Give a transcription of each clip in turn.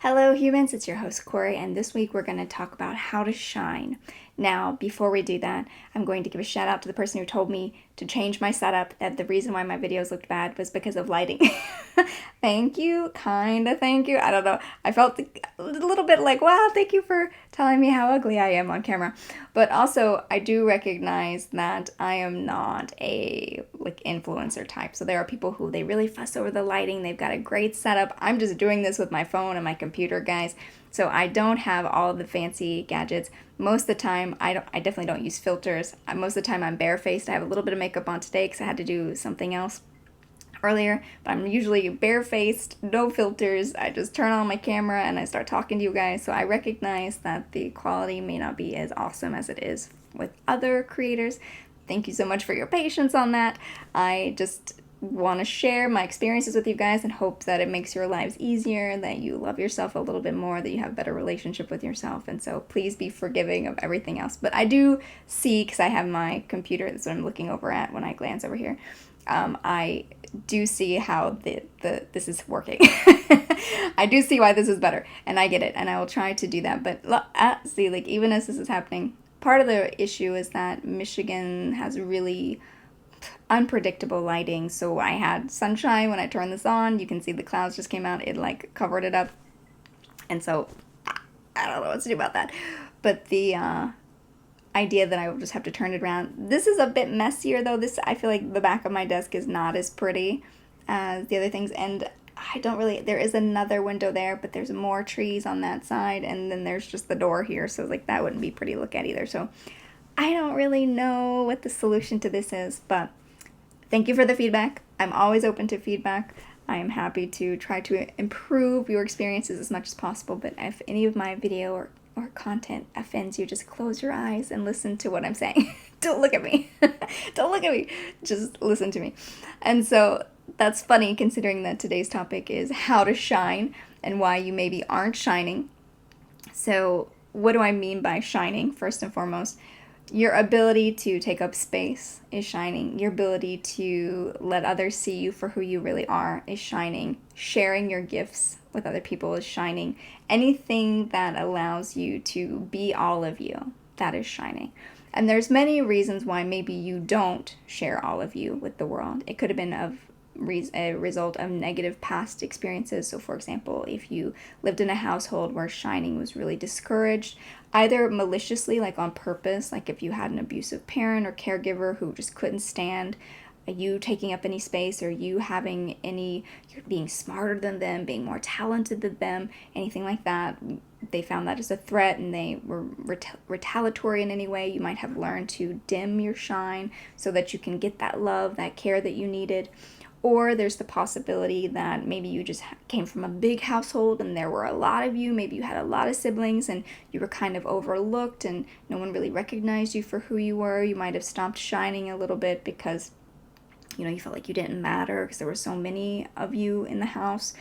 Hello humans, it's your host Corey, and this week we're going to talk about how to shine. Now, before we do that, I'm going to give a shout out to the person who told me to change my setup, that the reason why my videos looked bad was because of lighting. Thank you, thank you. I don't know. I felt a little bit like, wow, thank you for telling me how ugly I am on camera. But also, I do recognize that I am not a influencer type. So there are people who they really fuss over the lighting. They've got a great setup. I'm just doing this with my phone and my computer, guys. So I don't have all the fancy gadgets. Most of the time, I definitely don't use filters. Most of the time, I'm barefaced. I have a little bit of makeup on today because I had to do something else earlier, but I'm usually barefaced, no filters. I just turn on my camera and I start talking to you guys. So I recognize that the quality may not be as awesome as it is with other creators. Thank you so much for your patience on that. I just want to share my experiences with you guys and hope that it makes your lives easier, that you love yourself a little bit more, that you have a better relationship with yourself. And so please be forgiving of everything else. But I do see, because I have my computer, that's what I'm looking over at when I glance over here, I do see how this is working. I do see why this is better, and I get it, and I will try to do that. But see, even as this is happening, part of the issue is that Michigan has really unpredictable lighting. So I had sunshine when I turned this on. You can see the clouds just came out. It covered it up, and so I don't know what to do about that. But the idea that I will just have to turn it around. This is a bit messier though. I feel like the back of my desk is not as pretty as the other things, and there is another window there, but there's more trees on that side, and then there's just the door here, so that wouldn't be pretty to look at either. So I don't really know what the solution to this is, but thank you for the feedback. I'm always open to feedback. I am happy to try to improve your experiences as much as possible, but if any of my video or content offends you, just close your eyes and listen to what I'm saying. Don't look at me. Don't look at me. Just listen to me. And so that's funny considering that today's topic is how to shine and why you maybe aren't shining. So what do I mean by shining? First and foremost, your ability to take up space is shining. Your ability to let others see you for who you really are is shining. Sharing your gifts with other people is shining. Anything that allows you to be all of you, that is shining. And there's many reasons why maybe you don't share all of you with the world. It could have been a result of negative past experiences. So for example, if you lived in a household where shining was really discouraged, either maliciously, on purpose, if you had an abusive parent or caregiver who just couldn't stand you taking up any space, or you're being smarter than them, being more talented than them, anything like that, they found that as a threat and they were retaliatory in any way. You might have learned to dim your shine so that you can get that love, that care that you needed. Or there's the possibility that maybe you just came from a big household and there were a lot of you. Maybe you had a lot of siblings and you were kind of overlooked and no one really recognized you for who you were. You might have stopped shining a little bit because you felt like you didn't matter because there were so many of you in the house.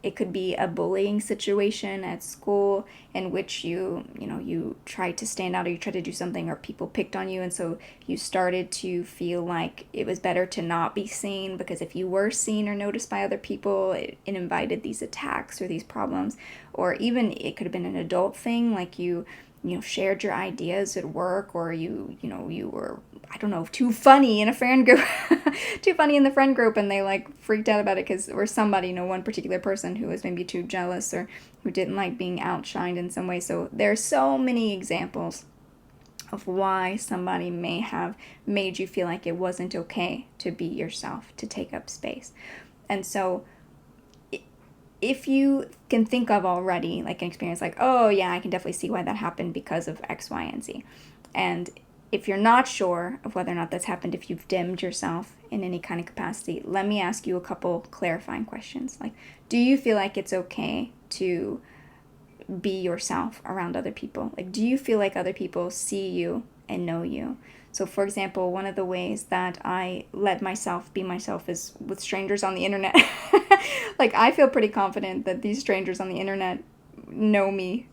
It could be a bullying situation at school in which you tried to stand out, or you tried to do something, or people picked on you, and so you started to feel like it was better to not be seen, because if you were seen or noticed by other people, it invited these attacks or these problems. Or even it could have been an adult thing, like you shared your ideas at work, or you were, I don't know, too funny in a friend group, too funny in the friend group, and they freaked out about it or somebody, one particular person who was maybe too jealous or who didn't like being outshined in some way. So there are so many examples of why somebody may have made you feel like it wasn't okay to be yourself, to take up space. And so if you can think of already an experience oh yeah, I can definitely see why that happened because of X, Y, and Z. And if you're not sure of whether or not that's happened, if you've dimmed yourself in any kind of capacity, let me ask you a couple clarifying questions. Do you feel like it's okay to be yourself around other people? Do you feel like other people see you and know you? So for example, one of the ways that I let myself be myself is with strangers on the internet. I feel pretty confident that these strangers on the internet know me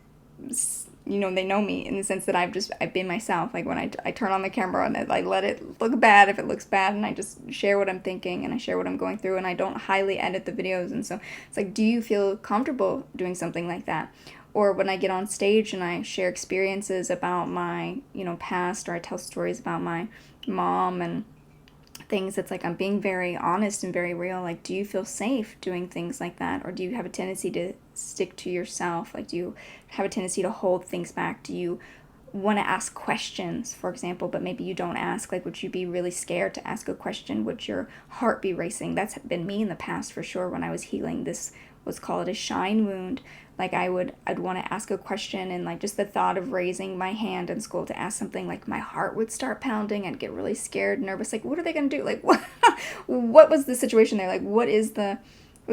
they know me in the sense that I've been myself. Like when I turn on the camera and I let it look bad if it looks bad, and I just share what I'm thinking and I share what I'm going through, and I don't highly edit the videos. And so it's like, do you feel comfortable doing something like that? Or when I get on stage and I share experiences about my, past, or I tell stories about my mom and things, it's like I'm being very honest and very real. Like, do you feel safe doing things like that? Or do you have a tendency to stick to yourself? Like, do you have a tendency to hold things back? Do you want to ask questions, for example, but maybe you don't ask? Like, would you be really scared to ask a question? Would your heart be racing? That's been me in the past for sure. When I was healing this, what's called a shine wound, like I'd want to ask a question, and like just the thought of raising my hand in school to ask something, like my heart would start pounding. I'd get really scared, nervous, like what are they gonna do? Like what was the situation there? Like what's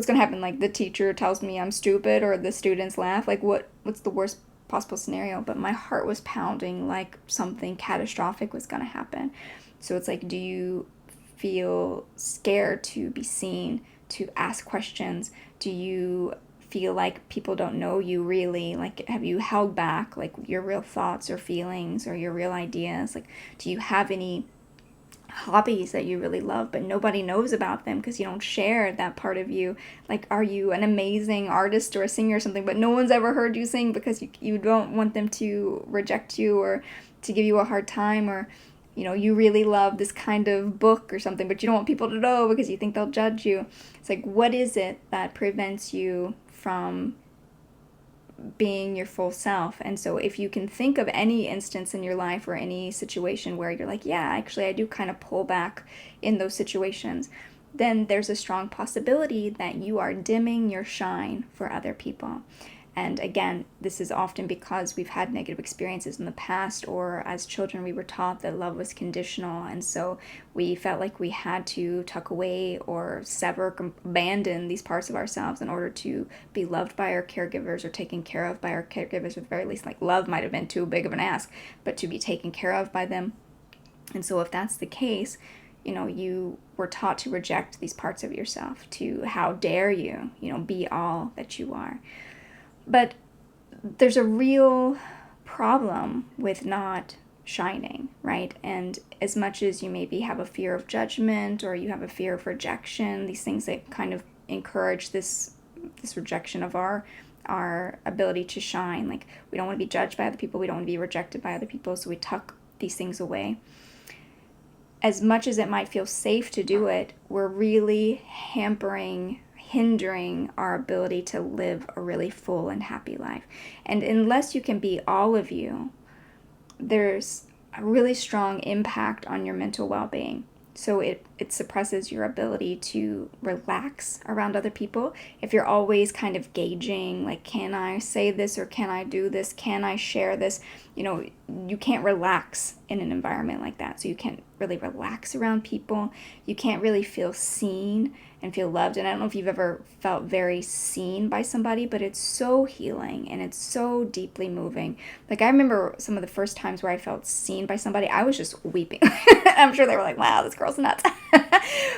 gonna happen? Like the teacher tells me I'm stupid, or the students laugh. Like what's the worst possible scenario? But my heart was pounding like something catastrophic was gonna happen. So it's like, do you feel scared to be seen, to ask questions? Do you feel like people don't know you really? Like, have you held back like your real thoughts or feelings or your real ideas? Like, do you have any hobbies that you really love but nobody knows about them because you don't share that part of you? Like, are you an amazing artist or a singer or something, but no one's ever heard you sing because you don't want them to reject you or to give you a hard time? Or you really love this kind of book or something, but you don't want people to know because you think they'll judge you. It's like, what is it that prevents you from being your full self? And so if you can think of any instance in your life or any situation where you're like, yeah, actually I do kind of pull back in those situations, then there's a strong possibility that you are dimming your shine for other people. And again, this is often because we've had negative experiences in the past, or as children we were taught that love was conditional, and so we felt like we had to tuck away or sever, abandon these parts of ourselves in order to be loved by our caregivers or taken care of by our caregivers. At the very least, like love might have been too big of an ask, but to be taken care of by them. And so if that's the case, you were taught to reject these parts of yourself, to how dare you, be all that you are. But there's a real problem with not shining, right? And as much as you maybe have a fear of judgment or you have a fear of rejection, these things that kind of encourage this rejection of our ability to shine. Like, we don't want to be judged by other people, we don't want to be rejected by other people, so we tuck these things away. As much as it might feel safe to do it, we're really hindering our ability to live a really full and happy life. And unless you can be all of you, there's a really strong impact on your mental well-being. So it suppresses your ability to relax around other people. If you're always kind of gauging, like, can I say this or can I do this? Can I share this? You can't relax in an environment like that. So you can't really relax around people. You can't really feel seen and feel loved. And I don't know if you've ever felt very seen by somebody, but it's so healing and it's so deeply moving. Like, I remember some of the first times where I felt seen by somebody, I was just weeping. I'm sure they were like, wow, this girl's nuts.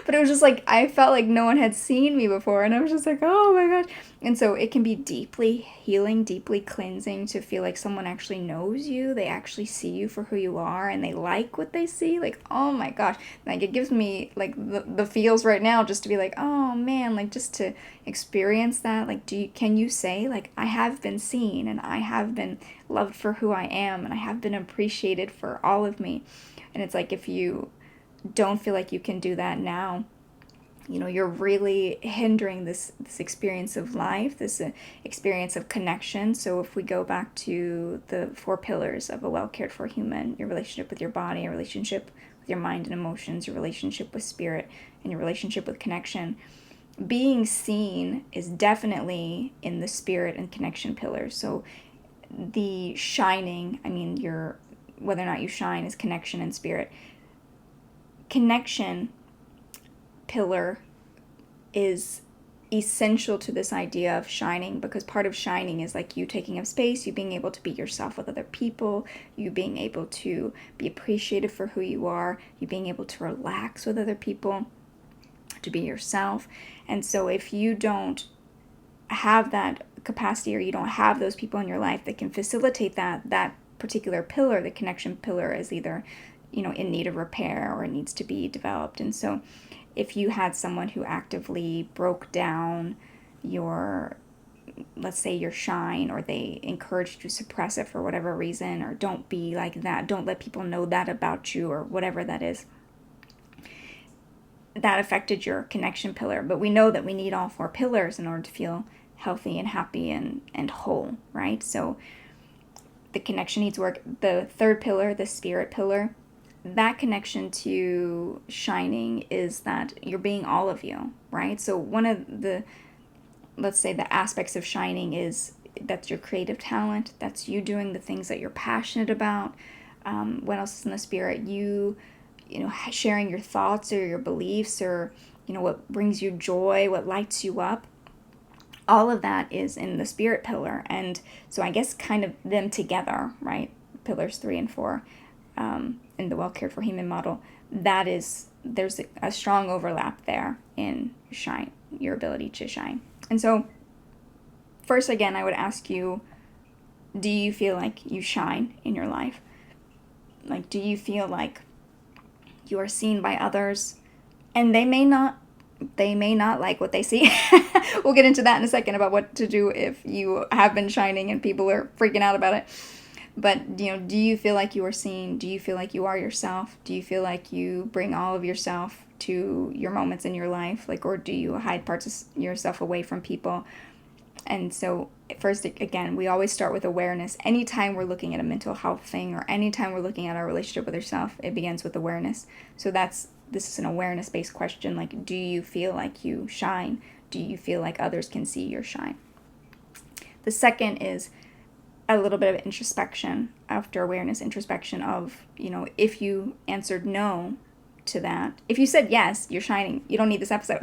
But it was just like, I felt like no one had seen me before, and I was just like, oh my gosh. And so it can be deeply healing, deeply cleansing to feel like someone actually knows you, they actually see you for who you are, and they like what they see. Like, oh my gosh. Like, it gives me like the feels right now just to be like, oh man, like just to experience that. Like, can you say, like, I have been seen and I have been loved for who I am and I have been appreciated for all of me? And it's like, if you don't feel like you can do that now, you're really hindering this experience of life, this experience of connection. So if we go back to the 4 pillars of a well cared for human, your relationship with your body, your relationship with your mind and emotions, your relationship with spirit, and your relationship with connection, being seen is definitely in the spirit and connection pillars. So the shining, whether or not you shine, is connection and spirit. Connection pillar is essential to this idea of shining, because part of shining is like you taking up space, you being able to be yourself with other people, you being able to be appreciated for who you are, you being able to relax with other people, to be yourself. And so if you don't have that capacity, or you don't have those people in your life that can facilitate that particular pillar, the connection pillar, is either, in need of repair or it needs to be developed. And so if you had someone who actively broke down your, let's say, your shine, or they encouraged you to suppress it for whatever reason, or don't be like that, don't let people know that about you, or whatever that is, that affected your connection pillar. But we know that we need all 4 pillars in order to feel healthy and happy and whole, right? So the connection needs work. The 3rd pillar, the spirit pillar, that connection to shining is that you're being all of you, right? So one of the, let's say, the aspects of shining is that's your creative talent. That's you doing the things that you're passionate about. What else is in the spirit? You sharing your thoughts or your beliefs, or, what brings you joy, what lights you up. All of that is in the spirit pillar. And so I guess kind of them together, right? Pillars 3 and 4 in the well cared for human model. There's a strong overlap there in shine, your ability to shine. And so first, again, I would ask you, do you feel like you shine in your life? Like, do you feel like you are seen by others? And they may not like what they see. We'll get into that in a second about what to do if you have been shining and people are freaking out about it. But, do you feel like you are seen? Do you feel like you are yourself? Do you feel like you bring all of yourself to your moments in your life? Like, or do you hide parts of yourself away from people? And so first, again, we always start with awareness. Anytime we're looking at a mental health thing, or anytime we're looking at our relationship with ourselves, it begins with awareness. So this is an awareness-based question. Like, do you feel like you shine? Do you feel like others can see your shine? The second is a little bit of introspection after awareness, introspection of, if you answered no to that. If you said yes, you're shining. You don't need this episode.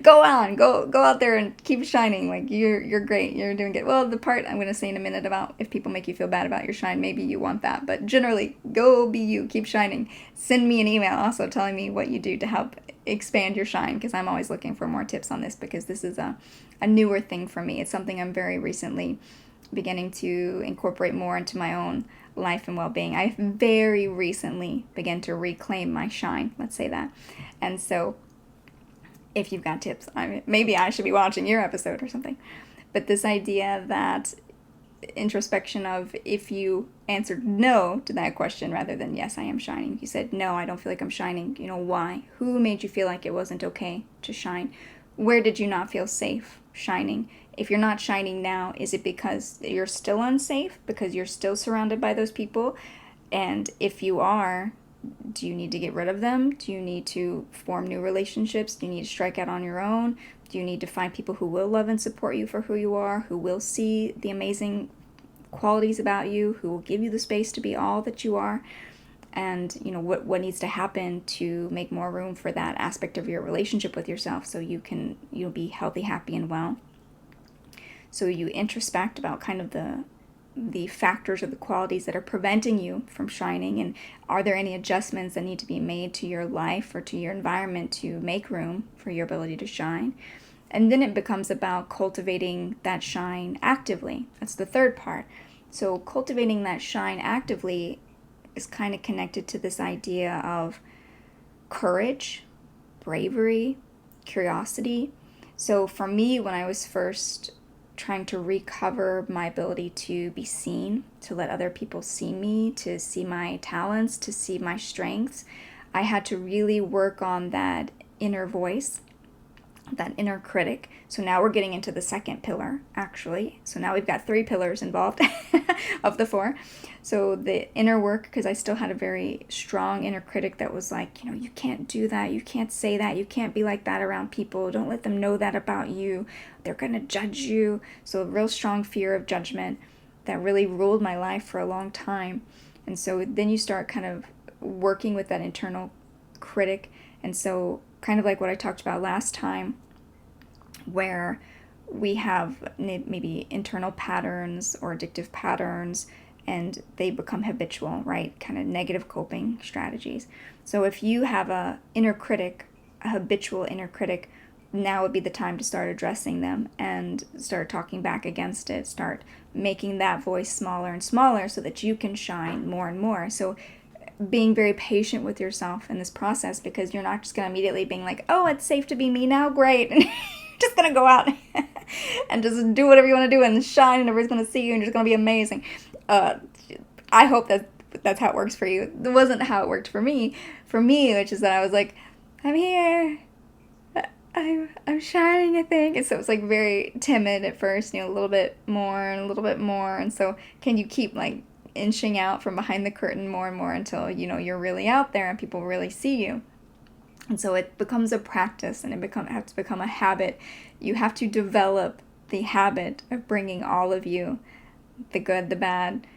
Go out there and keep shining. Like, you're great. You're doing good. Well, the part I'm going to say in a minute about if people make you feel bad about your shine, maybe you want that. But generally, go be you. Keep shining. Send me an email also telling me what you do to help expand your shine, because I'm always looking for more tips on this, because this is a newer thing for me. It's something I'm very recently beginning to incorporate more into my own life and well-being. I very recently began to reclaim my shine, let's say that. And so if you've got tips, maybe I should be watching your episode or something. But this idea that introspection of, if you answered no to that question rather than yes, I am shining. You said, no, I don't feel like I'm shining. Why? Who made you feel like it wasn't okay to shine? Where did you not feel safe shining? If you're not shining now, is it because you're still unsafe? Because you're still surrounded by those people? And if you are, do you need to get rid of them? Do you need to form new relationships? Do you need to strike out on your own? Do you need to find people who will love and support you for who you are, who will see the amazing qualities about you, who will give you the space to be all that you are? And, what needs to happen to make more room for that aspect of your relationship with yourself, so you'll be healthy, happy, and well. So you introspect about kind of the factors or the qualities that are preventing you from shining, and are there any adjustments that need to be made to your life or to your environment to make room for your ability to shine? And then it becomes about cultivating that shine actively. That's the third part. So cultivating that shine actively is kind of connected to this idea of courage, bravery, curiosity. So for me, when I was first trying to recover my ability to be seen, to let other people see me, to see my talents, to see my strengths, I had to really work on that inner voice, that inner critic. So now we're getting into the second pillar, actually. So now we've got 3 pillars involved of the 4. So the inner work, because I still had a very strong inner critic that was like, you can't do that, you can't say that, you can't be like that around people, don't let them know that about you, they're going to judge you. So a real strong fear of judgment that really ruled my life for a long time. And so then you start kind of working with that internal critic. And so kind of like what I talked about last time, where we have maybe internal patterns or addictive patterns, and they become habitual, right? Kind of negative coping strategies. So if you have a inner critic, a habitual inner critic, now would be the time to start addressing them and start talking back against it. Start making that voice smaller and smaller so that you can shine more and more. So being very patient with yourself in this process, because you're not just going to immediately being like, oh, it's safe to be me now, great. And you're just going to go out and just do whatever you want to do and shine, and everybody's going to see you and you're just going to be amazing. I hope that that's how it works for you. It wasn't how it worked for me. For me, which is that I was like, I'm here. I'm shining, I think. And so it was like very timid at first, a little bit more and a little bit more. And so can you keep like inching out from behind the curtain more and more until, you're really out there and people really see you. And so it becomes a practice, and it has to become a habit. You have to develop the habit of bringing all of you, the good, the bad,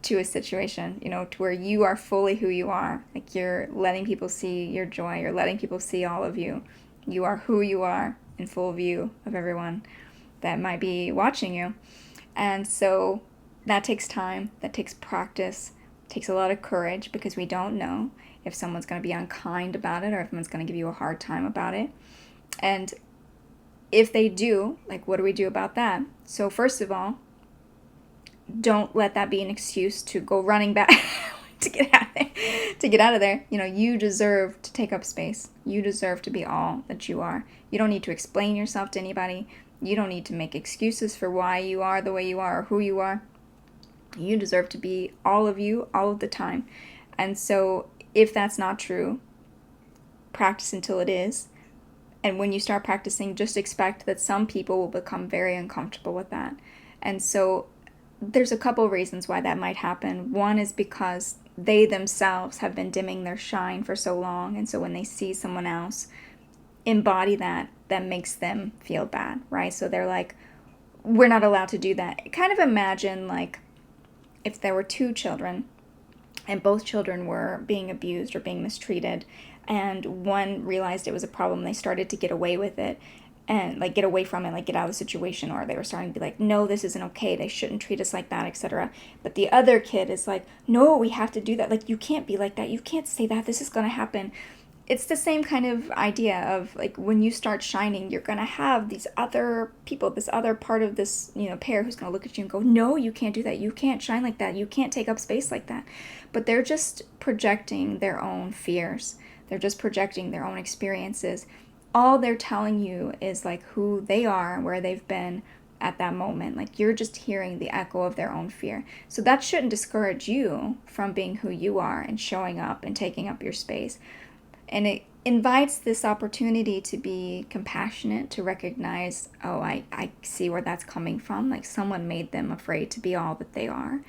to a situation, to where you are fully who you are. Like, you're letting people see your joy. You're letting people see all of you. You are who you are in full view of everyone that might be watching you. And so that takes time. That takes practice. It takes a lot of courage, because we don't know if someone's going to be unkind about it or if someone's going to give you a hard time about it. And if they do, like, what do we do about that? So first of all, don't let that be an excuse to go running back to get out of there. You deserve to take up space. You deserve to be all that you are. You don't need to explain yourself to anybody. You don't need to make excuses for why you are the way you are or who you are. You deserve to be all of you all of the time. And so if that's not true, practice until it is. And when you start practicing, just expect that some people will become very uncomfortable with that. And so there's a couple reasons why that might happen. One is because they themselves have been dimming their shine for so long, and so when they see someone else embody that makes them feel bad, right? So they're like, we're not allowed to do that. Kind of imagine like if there were two children and both children were being abused or being mistreated, and one realized it was a problem, they started to get away with it, and like get away from it, like get out of the situation, or they were starting to be like, no, this isn't okay, they shouldn't treat us like that, etc. But the other kid is like, no, we have to do that, like, you can't be like that, you can't say that, this is going to happen. It's the same kind of idea of like, when you start shining, you're going to have these other people, this other part of this, pair who's going to look at you and go, no, you can't do that, you can't shine like that, you can't take up space like that. But they're just projecting their own fears. They're just projecting their own experiences. All they're telling you is like who they are and where they've been at that moment. Like, you're just hearing the echo of their own fear. So that shouldn't discourage you from being who you are and showing up and taking up your space. And it invites this opportunity to be compassionate, to recognize, oh, I see where that's coming from. Like, someone made them afraid to be all that they are.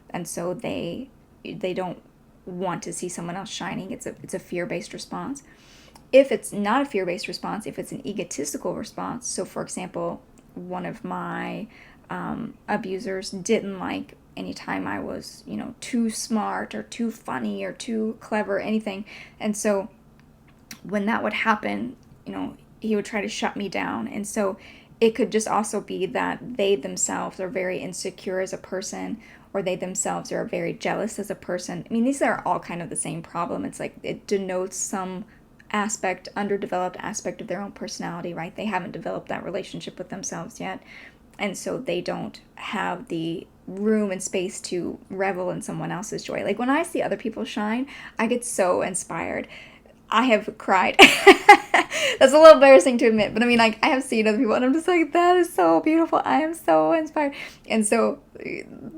And so they don't want to see someone else shining. It's a fear-based response. If it's not a fear-based response, if it's an egotistical response, so for example, one of my abusers didn't like anytime I was, too smart or too funny or too clever, anything. And so when that would happen, he would try to shut me down. And so it could just also be that they themselves are very insecure as a person, or they themselves are very jealous as a person. I mean, these are all kind of the same problem. It's like it denotes some underdeveloped aspect of their own personality, right? They haven't developed that relationship with themselves yet. And so they don't have the room and space to revel in someone else's joy. Like, when I see other people shine, I get so inspired. I have cried. That's a little embarrassing to admit, but I mean, like, I have seen other people and I'm just like, that is so beautiful. I am so inspired. And so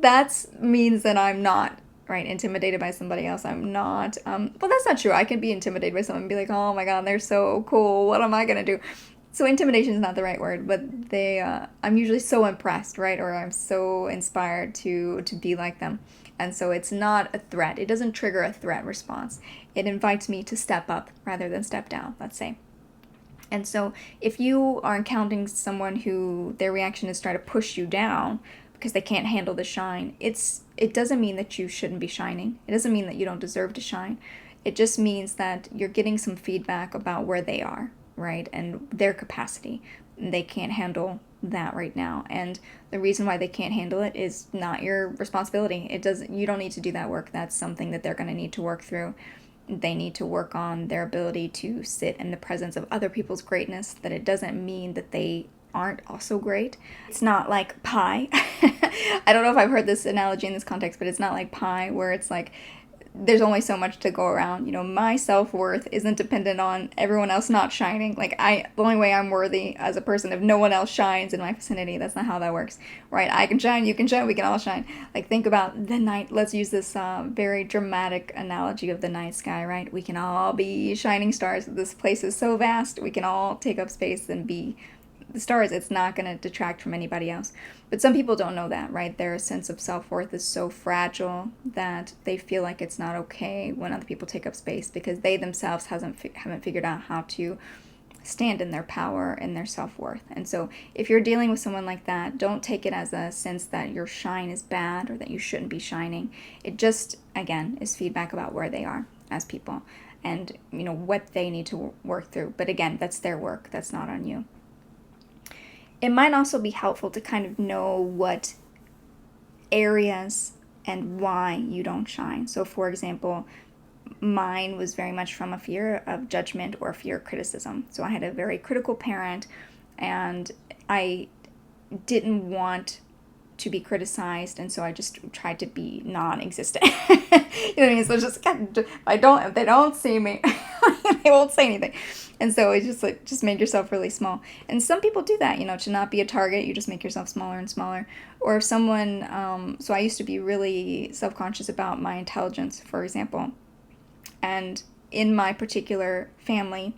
that means that I'm not, right, intimidated by somebody else. I'm not, well, that's not true. I can be intimidated by someone and be like, oh my God, they're so cool. What am I going to do? So intimidation is not the right word, but I'm usually so impressed, right? Or I'm so inspired to be like them. And so it's not a threat. It doesn't trigger a threat response. It invites me to step up rather than step down, let's say. And so if you are encountering someone who their reaction is trying to push you down because they can't handle the shine, it doesn't mean that you shouldn't be shining. It doesn't mean that you don't deserve to shine. It just means that you're getting some feedback about where they are, right? And their capacity. They can't handle that right now. And the reason why they can't handle it is not your responsibility. You don't need to do that work. That's something that they're going to need to work through. they need to work on their ability to sit in the presence of other people's greatness, that it doesn't mean that they aren't also great. It's not like pie. I don't know if I've heard this analogy in this context, but it's not like pie where it's like there's only so much to go around. You know, my self-worth isn't dependent on everyone else not shining. Like the only way I'm worthy as a person, if no one else shines in my vicinity, that's not how that works, right? I can shine, you can shine, we can all shine. Like think about the night. Let's use this very dramatic analogy of the night sky, right? We can all be shining stars. This place is so vast. We can all take up space and be the stars. It's not going to detract from anybody else. But some people don't know that, right? Their sense of self-worth is so fragile that they feel like it's not okay when other people take up space because they themselves haven't figured out how to stand in their power and their self-worth. And so if you're dealing with someone like that, don't take it as a sense that your shine is bad or that you shouldn't be shining. It just, again, is feedback about where they are as people and, you know, what they need to work through. But again, that's their work. That's not on you. It might also be helpful to kind of know what areas and why you don't shine. So for example, mine was very much from a fear of judgment or fear of criticism. So I had a very critical parent and I didn't want to be criticized, and so I just tried to be non-existent. You know what I mean? So it's just if they don't see me, they won't say anything. And so it's just like, just make yourself really small. And some people do that, you know, to not be a target, you just make yourself smaller and smaller. Or if someone, so I used to be really self-conscious about my intelligence, for example. And in my particular family,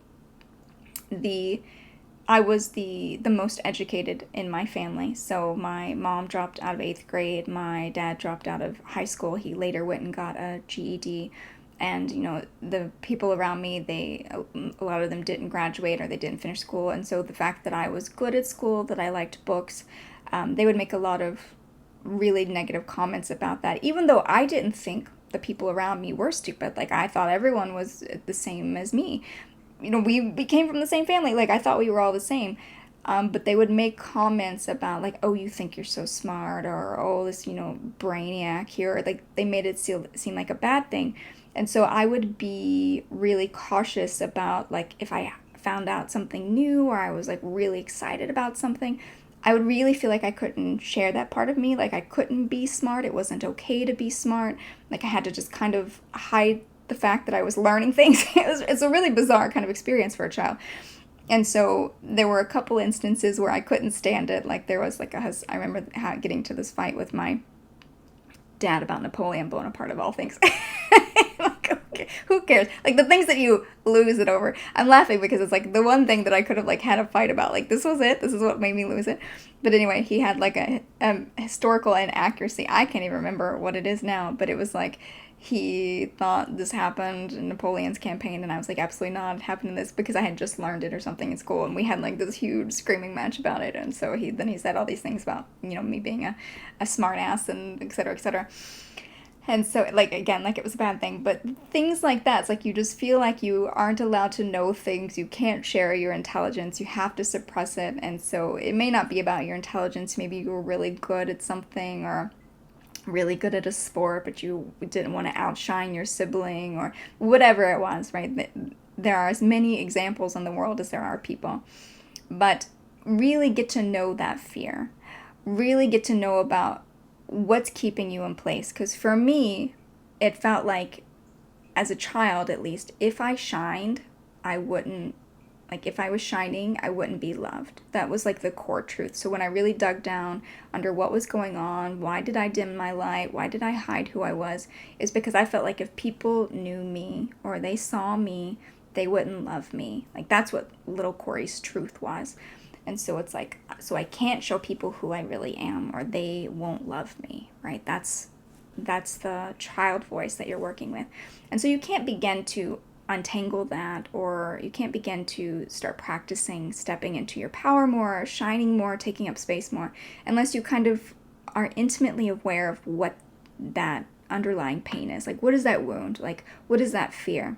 I was the most educated in my family. So my mom dropped out of 8th grade. My dad dropped out of high school. He later went and got a GED. And, you know, the people around me, a lot of them didn't graduate or they didn't finish school. And so the fact that I was good at school, that I liked books, they would make a lot of really negative comments about that, even though I didn't think the people around me were stupid. Like, I thought everyone was the same as me. You know, we came from the same family. Like, I thought we were all the same. But they would make comments about, like, oh, you think you're so smart, or, oh, this, you know, brainiac here. Or, like, they made it seem like a bad thing. And so I would be really cautious about, like, if I found out something new or I was, like, really excited about something, I would really feel like I couldn't share that part of me. Like, I couldn't be smart. It wasn't okay to be smart. Like, I had to just kind of hide the fact that I was learning things. It's a really bizarre kind of experience for a child. And so there were a couple instances where I couldn't stand it. Like, there was, like, I remember getting to this fight with my dad about Napoleon Bonaparte, of all things. Like, okay, who cares? Like, the things that you lose it over. I'm laughing because it's like the one thing that I could have, like, had a fight about. Like, this was it. This is what made me lose it. But anyway, he had, like, a historical inaccuracy. I can't even remember what it is now, but it was like he thought this happened in Napoleon's campaign, and I was like, absolutely not, it happened in this, because I had just learned it or something in school, and we had, like, this huge screaming match about it. And so he said all these things about, you know, me being a smart ass and et cetera, et cetera. And so, like, again, like, it was a bad thing. But things like that, it's like you just feel like you aren't allowed to know things. You can't share your intelligence. You have to suppress it. And so it may not be about your intelligence. Maybe you were really good at something or really good at a sport, but you didn't want to outshine your sibling or whatever it was, right? There are as many examples in the world as there are people. But really get to know that fear. Really get to know about what's keeping you in place. Because for me, it felt like, as a child at least, if I shined, I wouldn't, like, if I was shining, I wouldn't be loved. That was, like, the core truth. So when I really dug down under what was going on, why did I dim my light, why did I hide who I was, is because I felt like if people knew me or they saw me, they wouldn't love me. Like, that's what little Corey's truth was. And so it's like, so I can't show people who I really am, or they won't love me, right? That's the child voice that you're working with. And so you can't begin to untangle that, or you can't begin to start practicing stepping into your power more, shining more, taking up space more, unless you kind of are intimately aware of what that underlying pain is. Like, what is that wound? Like, what is that fear?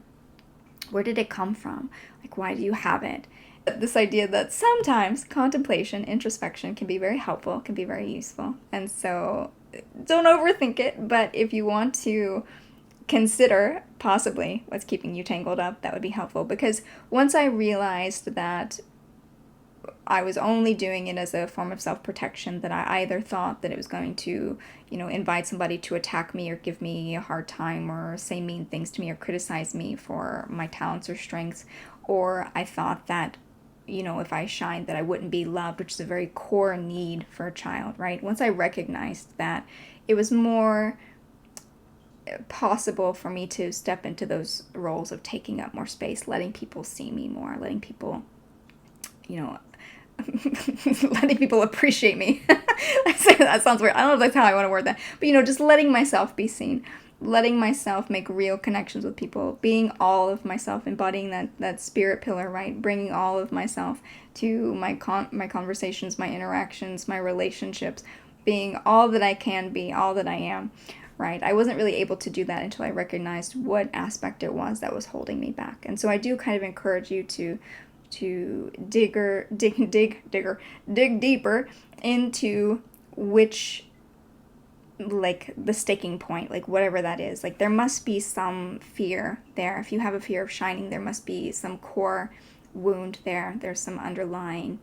Where did it come from? Like, why do you have it? This idea that sometimes contemplation, introspection can be very helpful, can be very useful. And so don't overthink it, but if you want to consider possibly what's keeping you tangled up. That would be helpful, because once I realized that I was only doing it as a form of self-protection, that I either thought that it was going to, invite somebody to attack me or give me a hard time or say mean things to me or criticize me for my talents or strengths, or I thought that, if I shined, that I wouldn't be loved, which is a very core need for a child, right? Once I recognized that, it was more possible for me to step into those roles of taking up more space, letting people see me more, letting people, letting people appreciate me. That sounds weird. I don't know if that's how I want to word that. But, just letting myself be seen, letting myself make real connections with people, being all of myself, embodying that spirit pillar, right? Bringing all of myself to my conversations, my interactions, my relationships, being all that I can be, all that I am, right? I wasn't really able to do that until I recognized what aspect it was that was holding me back. And so I do kind of encourage you to dig deeper into which, like, the sticking point, like whatever that is. Like, there must be some fear there. If you have a fear of shining, there must be some core wound there. There's some underlying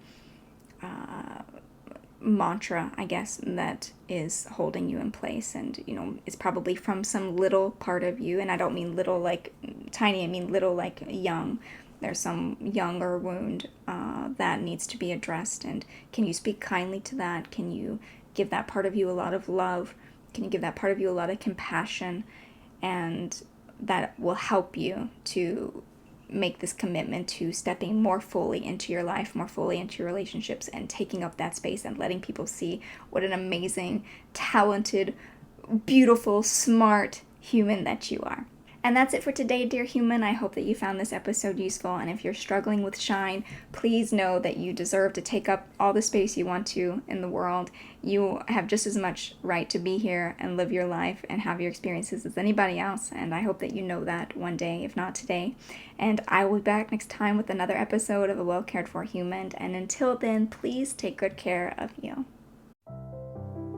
mantra, I guess, that is holding you in place, and it's probably from some little part of you. And I don't mean little like tiny, I mean little like young. There's some younger wound that needs to be addressed. And can you speak kindly to that? Can you give that part of you a lot of love? Can you give that part of you a lot of compassion? And that will help you to make this commitment to stepping more fully into your life, more fully into your relationships, and taking up that space and letting people see what an amazing, talented, beautiful, smart human that you are. And that's it for today, dear human. I hope that you found this episode useful. And if you're struggling with shine, please know that you deserve to take up all the space you want to in the world. You have just as much right to be here and live your life and have your experiences as anybody else. And I hope that you know that one day, if not today. And I will be back next time with another episode of A Well Cared For Human. And until then, please take good care of you.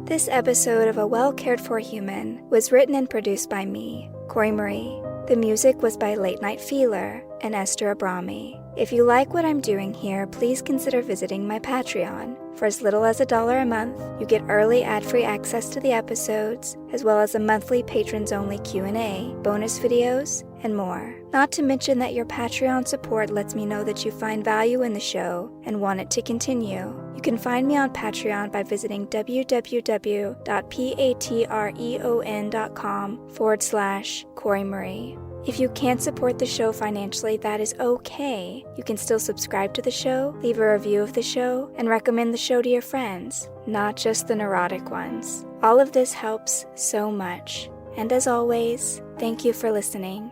This episode of A Well Cared For Human was written and produced by me, Corey Marie. The music was by Late Night Feeler and Esther Abrami. If you like what I'm doing here, please consider visiting my Patreon. For as little as $1 a month, you get early ad-free access to the episodes, as well as a monthly patrons-only Q&A, bonus videos, and more. Not to mention that your Patreon support lets me know that you find value in the show and want it to continue. You can find me on Patreon by visiting www.patreon.com/Corey Marie. If you can't support the show financially, that is okay. You can still subscribe to the show, leave a review of the show, and recommend the show to your friends, not just the neurotic ones. All of this helps so much. And as always, thank you for listening.